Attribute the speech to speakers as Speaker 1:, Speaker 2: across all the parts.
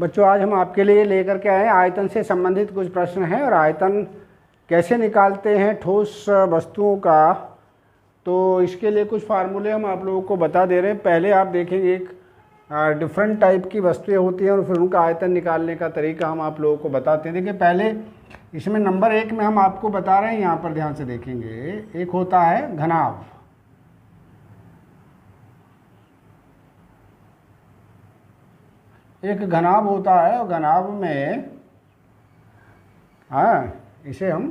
Speaker 1: बच्चों आज हम आपके लिए लेकर के आए आयतन से संबंधित कुछ प्रश्न हैं और आयतन कैसे निकालते हैं ठोस वस्तुओं का, तो इसके लिए कुछ फार्मूले हम आप लोगों को बता दे रहे हैं। पहले आप देखेंगे एक डिफरेंट टाइप की वस्तुएं होती हैं और फिर उनका आयतन निकालने का तरीका हम आप लोगों को बताते हैं। देखिए पहले इसमें नंबर 1 में हम आपको बता रहे हैं, यहाँ पर ध्यान से देखेंगे, एक होता है घनाभ। एक घनाभ होता है और घनाभ में इसे हम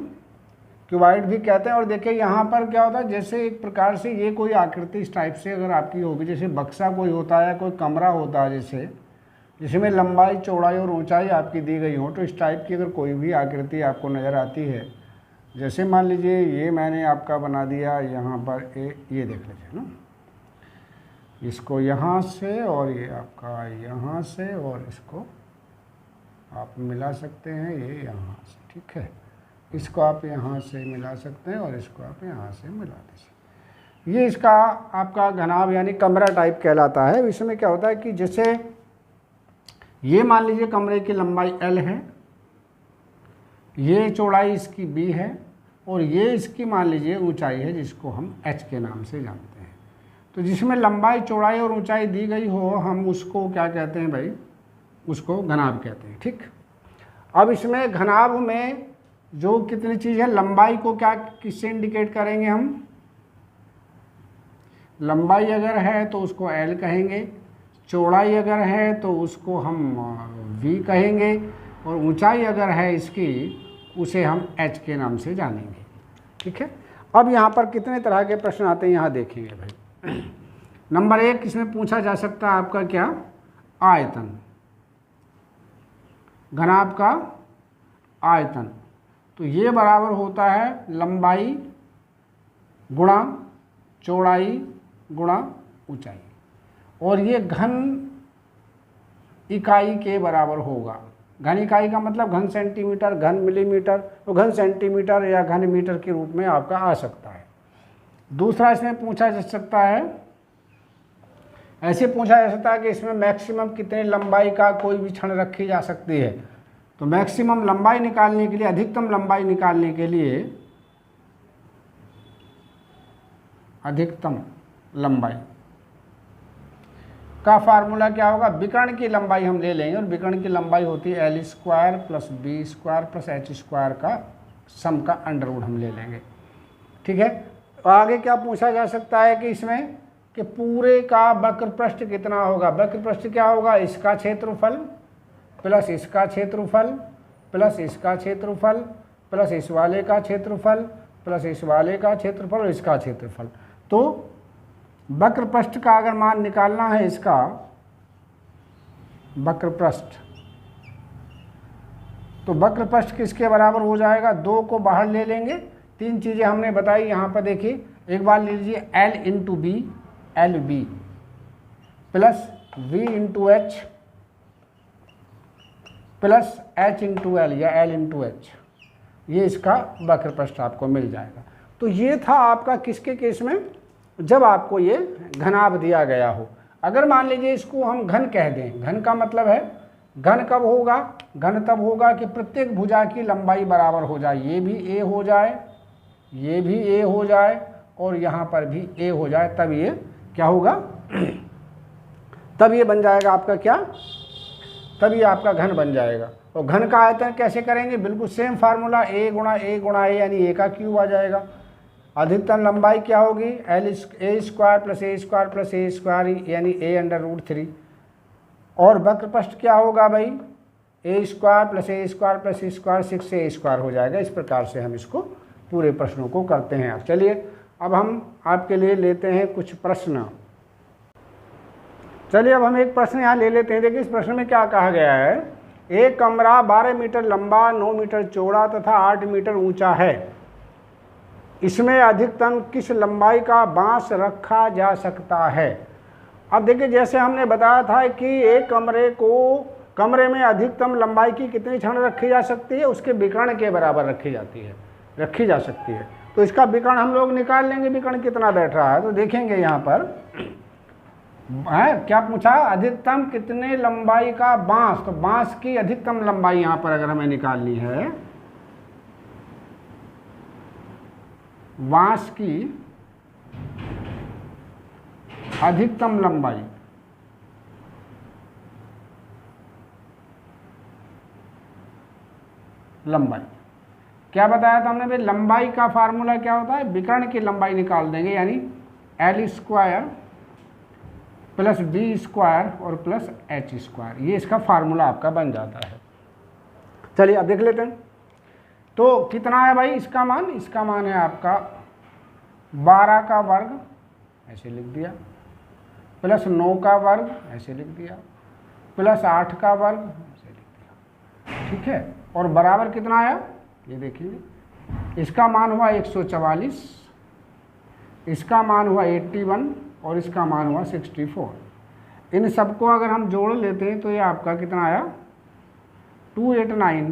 Speaker 1: क्यूबाइड भी कहते हैं। और देखिए यहाँ पर क्या होता है, जैसे एक प्रकार से ये कोई आकृति इस टाइप से अगर आपकी होगी, जैसे बक्सा कोई होता है, कोई कमरा होता है, जैसे जिसमें लंबाई चौड़ाई और ऊंचाई आपकी दी गई हो, तो इस टाइप की अगर कोई भी आकृति आपको नज़र आती है, जैसे मान लीजिए ये मैंने आपका बना दिया यहाँ पर ये देख लीजिए ना, इसको यहाँ से और ये आपका यहाँ से, और इसको आप मिला सकते हैं ये यहाँ से, ठीक है। इसको आप यहाँ से मिला सकते हैं और इसको आप यहाँ से मिला दीजिए। ये इसका आपका घनाभ यानी कमरा टाइप कहलाता है। इसमें क्या होता है कि जैसे ये मान लीजिए कमरे की लंबाई L है, ये चौड़ाई इसकी B है और ये इसकी मान लीजिए ऊंचाई है जिसको हम H के नाम से जानते हैं। तो जिसमें लंबाई चौड़ाई और ऊंचाई दी गई हो, हम उसको क्या कहते हैं भाई, उसको घनाभ कहते हैं, ठीक। अब इसमें घनाभ में जो कितनी चीज़ है, लंबाई को क्या किससे इंडिकेट करेंगे हम, लंबाई अगर है तो उसको L कहेंगे, चौड़ाई अगर है तो उसको हम V कहेंगे, और ऊंचाई अगर है इसकी उसे हम H के नाम से जानेंगे, ठीक है। अब यहाँ पर कितने तरह के प्रश्न आते हैं यहाँ देखेंगे भाई। नंबर 1 इसमें पूछा जा सकता है आपका क्या, आयतन, घनाभ का आयतन। तो ये बराबर होता है लंबाई गुणा चौड़ाई गुणा ऊंचाई, और ये घन इकाई के बराबर होगा। घन इकाई का मतलब घन सेंटीमीटर, घन मिलीमीटर, तो घन सेंटीमीटर या घन मीटर के रूप में आपका आ सकता है। दूसरा इसमें पूछा जा सकता है, ऐसे पूछा जा सकता है कि इसमें मैक्सिमम कितने लंबाई का कोई भी क्षण रखी जा सकती है। तो मैक्सिमम लंबाई निकालने के लिए, अधिकतम लंबाई निकालने के लिए, अधिकतम लंबाई का फार्मूला क्या होगा, विकर्ण की लंबाई हम ले लेंगे, और विकर्ण की लंबाई होती है L² + B² + H² का सम का अंडरवुड हम ले लेंगे, ठीक है। तो आगे क्या पूछा जा सकता है कि इसमें कि पूरे का वक्र पृष्ठ कितना होगा। वक्र पृष्ठ क्या होगा, इसका क्षेत्रफल प्लस इसका क्षेत्रफल प्लस इसका क्षेत्रफल प्लस इस वाले का क्षेत्रफल प्लस इस वाले का क्षेत्रफल और इसका क्षेत्रफल। तो वक्र पृष्ठ का अगर मान निकालना है, इसका वक्र पृष्ठ, तो वक्र पृष्ठ किसके बराबर हो जाएगा, 2 को बाहर ले लेंगे। 3 चीज़ें हमने बताई यहाँ पर देखिए, एक बार लीजिए L × B, LB plus V × H plus H × L या L × H, ये इसका वक्र पृष्ठ आपको मिल जाएगा। तो ये था आपका किसके केस में, जब आपको ये घनाभ दिया गया हो। अगर मान लीजिए इसको हम घन कह दें, घन का मतलब है, घन कब होगा, घन तब होगा कि प्रत्येक भुजा की लंबाई बराबर हो जाए, ये भी A हो जाए, ये भी A हो जाए और यहाँ पर भी A हो जाए, तब ये क्या होगा, तब ये बन जाएगा आपका क्या, तब ये आपका घन बन जाएगा। और घन का आयतन कैसे करेंगे, बिल्कुल सेम फार्मूला, A × A यानी A का क्यूब आ जाएगा। अधिकतम लंबाई क्या होगी, A² + A² + A² यानी A√3, और वक्र पृष्ठ क्या होगा भाई, A² + A² + C² 6 A² हो जाएगा। इस प्रकार से हम इसको पूरे प्रश्नों को करते हैं। चलिए अब हम आपके लिए लेते हैं कुछ प्रश्न। चलिए अब हम एक प्रश्न यहाँ ले लेते हैं। देखिए इस प्रश्न में क्या कहा गया है, एक कमरा 12 मीटर लंबा, 9 मीटर चौड़ा तथा 8 मीटर ऊंचा है। इसमें अधिकतम किस लंबाई का बांस रखा जा सकता है। अब देखिए जैसे हमने बताया था कि एक कमरे में अधिकतम लंबाई की कितनी क्षण रखी जा सकती है, उसके विकर्ण के बराबर रखी जा सकती है। तो इसका विकर्ण हम लोग निकाल लेंगे, विकर्ण कितना बैठ रहा है। तो देखेंगे यहाँ पर है क्या पूछा, अधिकतम कितने लंबाई का बांस, तो बांस की अधिकतम लंबाई यहां पर अगर हमें निकालनी है, बांस की अधिकतम लंबाई, क्या बताया था हमने भाई, लंबाई का फार्मूला क्या होता है, विकर्ण की लंबाई निकाल देंगे, यानी L square plus B square और प्लस एच स्क्वायर, ये इसका फार्मूला आपका बन जाता है। चलिए अब देख लेते हैं, तो कितना है भाई इसका मान है आपका 12 का वर्ग, ऐसे लिख दिया, प्लस 9 का वर्ग, ऐसे लिख दिया, प्लस 8 का वर्ग, ऐसे लिख दिया, ठीक है। और बराबर कितना आया, ये देखिए, इसका मान हुआ 144, इसका मान हुआ 81 और इसका मान हुआ 64। इन सबको अगर हम जोड़ लेते हैं तो ये आपका कितना आया 289।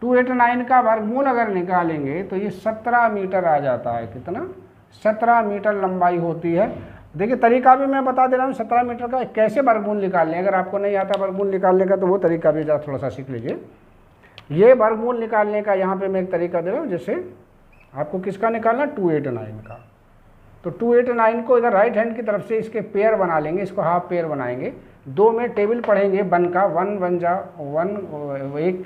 Speaker 1: 289 का वर्गमूल अगर निकालेंगे तो ये 17 मीटर आ जाता है। कितना, 17 मीटर लंबाई होती है। देखिए तरीका भी मैं बता दे रहा हूँ 17 मीटर का कैसे वर्गमूल निकालने, अगर आपको नहीं आता वर्गमूल निकालने का तो वो तरीका भी थोड़ा सा सीख लीजिए। ये वर्गमूल निकालने का यहाँ पे मैं एक तरीका दे रहा हूँ, जैसे आपको किसका निकालना, 289 का। तो 289 को इधर राइट हैंड की तरफ से इसके पेयर बना लेंगे, इसको हाफ पेयर बनाएंगे, 2 में टेबल पढ़ेंगे 1 का, 1 1 जा 1 1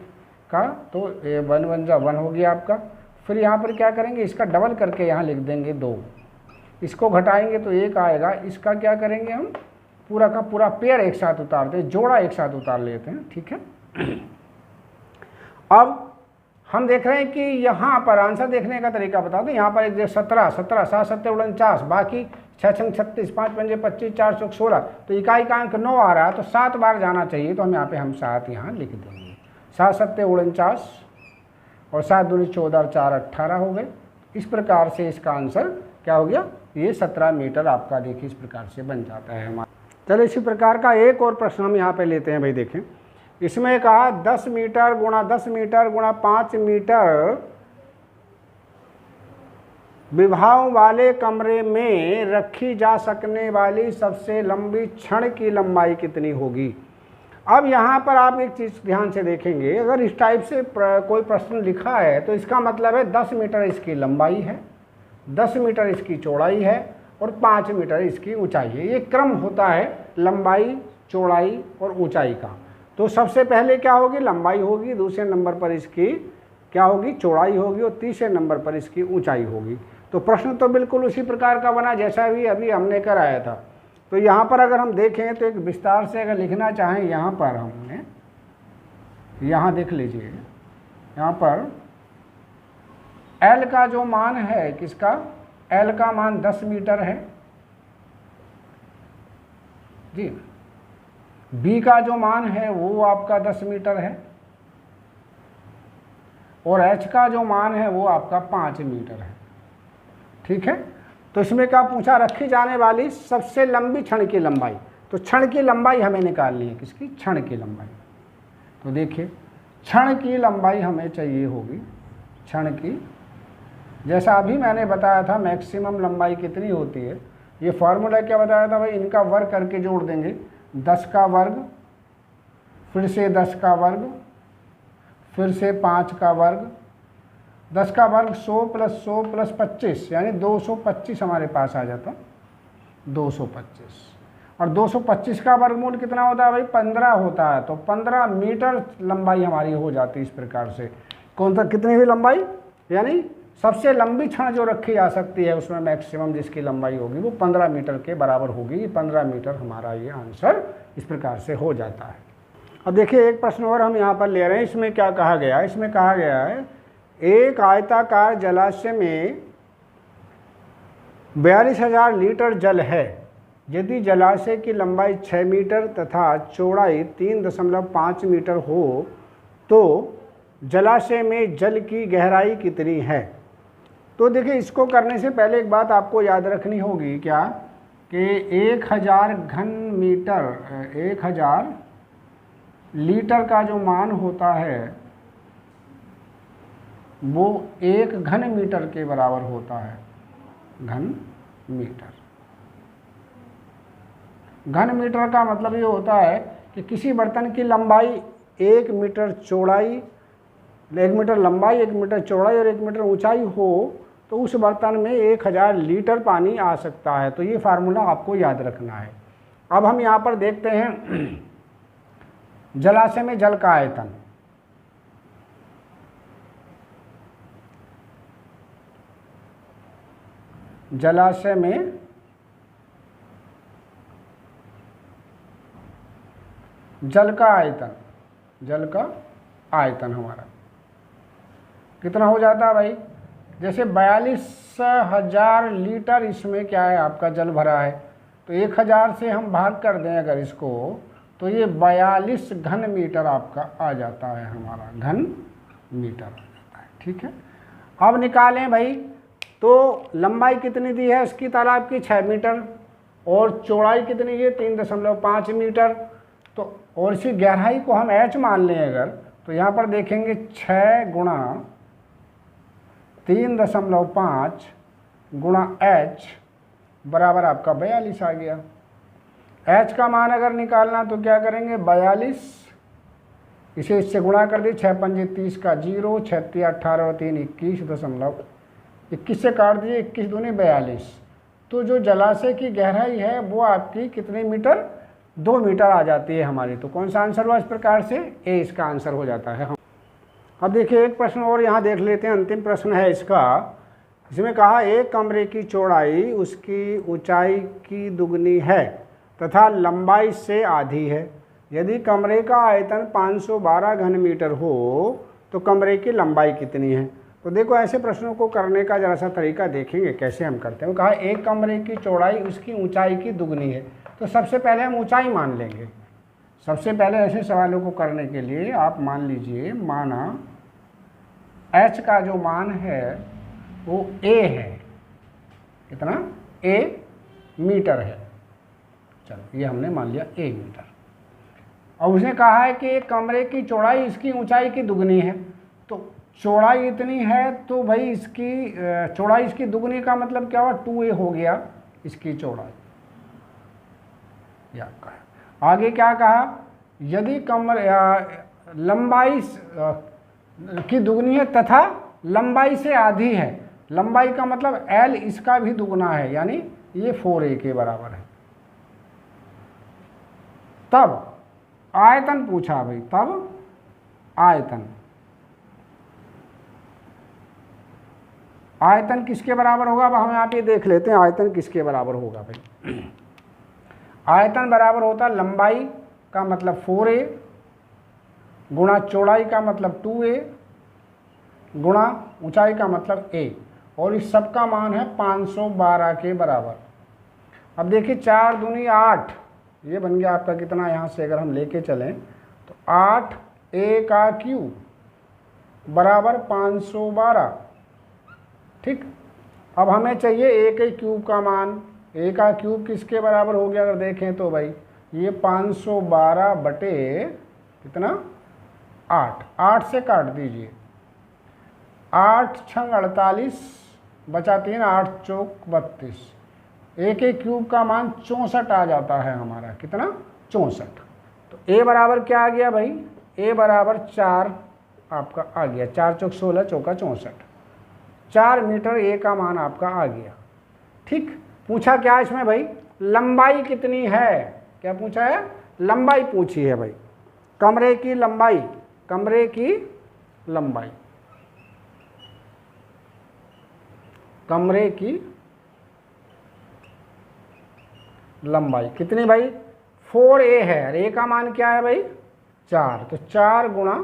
Speaker 1: का, तो 1 1 जा 1 हो गया आपका। फिर यहाँ पर क्या करेंगे, इसका डबल करके यहाँ लिख देंगे 2, इसको घटाएंगे तो 1 आएगा। इसका क्या करेंगे हम, पूरा का पूरा पेयर एक साथ उतारते हैं, जोड़ा एक साथ उतार लेते हैं, ठीक है। अब हम देख रहे हैं कि यहाँ पर आंसर देखने का तरीका बता दें। यहाँ पर एक 17 17 7 7 49, बाकी 6 6 36, 5 5 25, 4 6 16, तो इकाई का अंक 9 आ रहा है, तो 7 बार जाना चाहिए, तो हम यहाँ पे 7 यहाँ लिख देंगे। 7 7 49 और 7 दूनी 14 और 4 18 हो गए। इस प्रकार से इसका आंसर क्या हो गया, ये 17 मीटर आपका देखिए इस प्रकार से बन जाता है हमारा। चलिए इसी प्रकार का एक और प्रश्न हम यहाँ पे लेते हैं भाई। देखें इसमें कहा 10 मीटर गुणा 10 मीटर गुणा 5 मीटर विभाग वाले कमरे में रखी जा सकने वाली सबसे लंबी छड़ की लंबाई कितनी होगी। अब यहाँ पर आप एक चीज़ ध्यान से देखेंगे, अगर इस टाइप से कोई प्रश्न लिखा है तो इसका मतलब है 10 मीटर इसकी लंबाई है, 10 मीटर इसकी चौड़ाई है और 5 मीटर इसकी ऊंचाई है। ये क्रम होता है लंबाई, चौड़ाई और ऊंचाई का। तो सबसे पहले क्या होगी, लंबाई होगी, दूसरे नंबर पर इसकी क्या होगी, चौड़ाई होगी, और तीसरे नंबर पर इसकी ऊंचाई होगी। तो प्रश्न तो बिल्कुल उसी प्रकार का बना जैसा भी अभी हमने कराया था। तो यहाँ पर अगर हम देखें तो एक विस्तार से अगर लिखना चाहें, यहाँ पर हमने, यहाँ देख लीजिए, यहाँ पर L का जो मान है, किसका, L का मान 10 मीटर है जी। B का जो मान है वो आपका 10 मीटर है और H का जो मान है वो आपका 5 मीटर है, ठीक है। तो इसमें क्या पूछा, रखी जाने वाली सबसे लंबी छड़ की लंबाई। तो छड़ की लंबाई हमें निकालनी है, किसकी, छड़ की लंबाई। तो देखिए छड़ की लंबाई हमें चाहिए होगी, छड़ की, जैसा अभी मैंने बताया था मैक्सिमम लंबाई कितनी होती है, ये फार्मूला क्या बताया था भाई, इनका वर्ग करके जोड़ देंगे, 10 का वर्ग, फिर से 10 का वर्ग, फिर से 5 का वर्ग, 10 का वर्ग 100 प्लस 100 प्लस 25 यानी 225 हमारे पास आ जाता, 225। और 225 का वर्गमूल कितना होता है भाई, 15 होता है। तो 15 मीटर लंबाई हमारी हो जाती है इस प्रकार से। कौन सा, कितनी हुई लंबाई, यानी सबसे लंबी छड़ जो रखी जा सकती है उसमें मैक्सिमम जिसकी लंबाई होगी वो 15 मीटर के बराबर होगी। 15 मीटर हमारा ये आंसर इस प्रकार से हो जाता है। अब देखिए एक प्रश्न और हम यहाँ पर ले रहे हैं। इसमें क्या कहा गया है, इसमें कहा गया है एक आयताकार जलाशय में 42,000 लीटर जल है। यदि जलाशय की लंबाई 6 मीटर तथा चौड़ाई 3.5 मीटर हो तो जलाशय में जल की गहराई कितनी है। तो देखिए इसको करने से पहले एक बात आपको याद रखनी होगी, क्या कि 1000 घन मीटर, 1000 लीटर का जो मान होता है वो 1 घन मीटर के बराबर होता है, घन मीटर। घन मीटर का मतलब ये होता है कि किसी बर्तन की लंबाई 1 मीटर चौड़ाई, 1 मीटर लंबाई, 1 मीटर चौड़ाई और 1 मीटर ऊंचाई हो तो उस बर्तन में 1000 लीटर पानी आ सकता है। तो ये फार्मूला आपको याद रखना है। अब हम यहाँ पर देखते हैं जलाशय में जल का आयतन। जलाशय में जल का आयतन, जल का आयतन हमारा कितना हो जाता है भाई? जैसे 42,000 लीटर इसमें क्या है आपका जल भरा है, तो 1000 से हम भाग कर दें अगर इसको, तो ये 42 घन मीटर आपका आ जाता है, हमारा घन मीटर आ जाता है। ठीक है, अब निकालें भाई, तो लंबाई कितनी दी है इसकी तालाब की? 6 मीटर, और चौड़ाई कितनी है? 3.5 मीटर। तो और इसी गहराई को हम h मान लें अगर, तो यहाँ पर देखेंगे 6 गुणा 3.5 गुणा h बराबर आपका 42 आ गया। h का मान अगर निकालना तो क्या करेंगे? 42, इसे इससे गुणा कर दिए, 6 पंजे 30 का 0, 6 18 और 3 21 से काट दीजिए, 21 दूनी 42। तो जो जलाशय की गहराई है वो आपकी कितने मीटर? 2 मीटर आ जाती है हमारी। तो कौन सा आंसर हुआ इस प्रकार से? ए इसका आंसर हो जाता है। अब देखिए एक प्रश्न और यहाँ देख लेते हैं, अंतिम प्रश्न है इसका। इसमें कहा एक कमरे की चौड़ाई उसकी ऊंचाई की दुगनी है तथा लंबाई से आधी है। यदि कमरे का आयतन 512 घन मीटर हो तो कमरे की लंबाई कितनी है? तो देखो ऐसे प्रश्नों को करने का जरा सा तरीका देखेंगे कैसे हम करते हैं। वो कहा एक कमरे की चौड़ाई उसकी ऊंचाई की दुगनी है, तो सबसे पहले हम ऊंचाई मान लेंगे। सबसे पहले ऐसे सवालों को करने के लिए आप मान लीजिए, माना h का जो मान है वो a है, कितना? a मीटर है। चलो ये हमने मान लिया a मीटर। और उसने कहा है कि एक कमरे की चौड़ाई इसकी ऊंचाई की दुगनी है, तो चौड़ाई इतनी है तो भाई इसकी चौड़ाई इसकी दुगनी का मतलब क्या हुआ? 2a हो गया इसकी चौड़ाई। या कहा आगे क्या कहा? यदि कमरे लंबाई की दुगनी है तथा लंबाई से आधी है। लंबाई का मतलब L इसका भी दुगना है, यानी ये 4a के बराबर है। तब आयतन पूछा भाई, तब आयतन किसके बराबर होगा? अब हम यहाँ पे देख लेते हैं आयतन किसके बराबर होगा भाई। आयतन बराबर होता लंबाई का मतलब 4a गुणा चौड़ाई का मतलब 2a गुणा ऊंचाई का मतलब a, और इस सब का मान है 512 के बराबर। अब देखिए 4 दूनी 8, ये बन गया आपका कितना? यहाँ से अगर हम लेके चलें तो 8a का क्यूब बराबर 512। ठीक, अब हमें चाहिए a के क्यूब का मान। a का क्यूब किसके बराबर हो गया? अगर देखें तो भाई ये 512 बटे कितना? 8, 8 से काट दीजिए, 8 छंग 48 बचा 3, 8 चौक 32। a के क्यूब का मान 64 आ जाता है हमारा, कितना? 64। तो a बराबर क्या आ गया भाई? a बराबर 4 आपका आ गया, 4 चौक 16 चौका 64, 4 मीटर a का मान आपका आ गया। ठीक, पूछा क्या इसमें भाई? लंबाई कितनी है? क्या पूछा है? लंबाई पूछी है भाई, कमरे की लंबाई, कमरे की लंबाई, कमरे की लंबाई कितनी भाई? 4a है, a का मान क्या है भाई? 4, तो 4 गुणा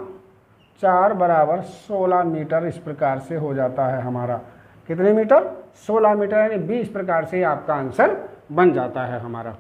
Speaker 1: 4 बराबर 16 मीटर। इस प्रकार से हो जाता है हमारा कितने मीटर? 16 मीटर, यानी 20 प्रकार से आपका आंसर बन जाता है हमारा।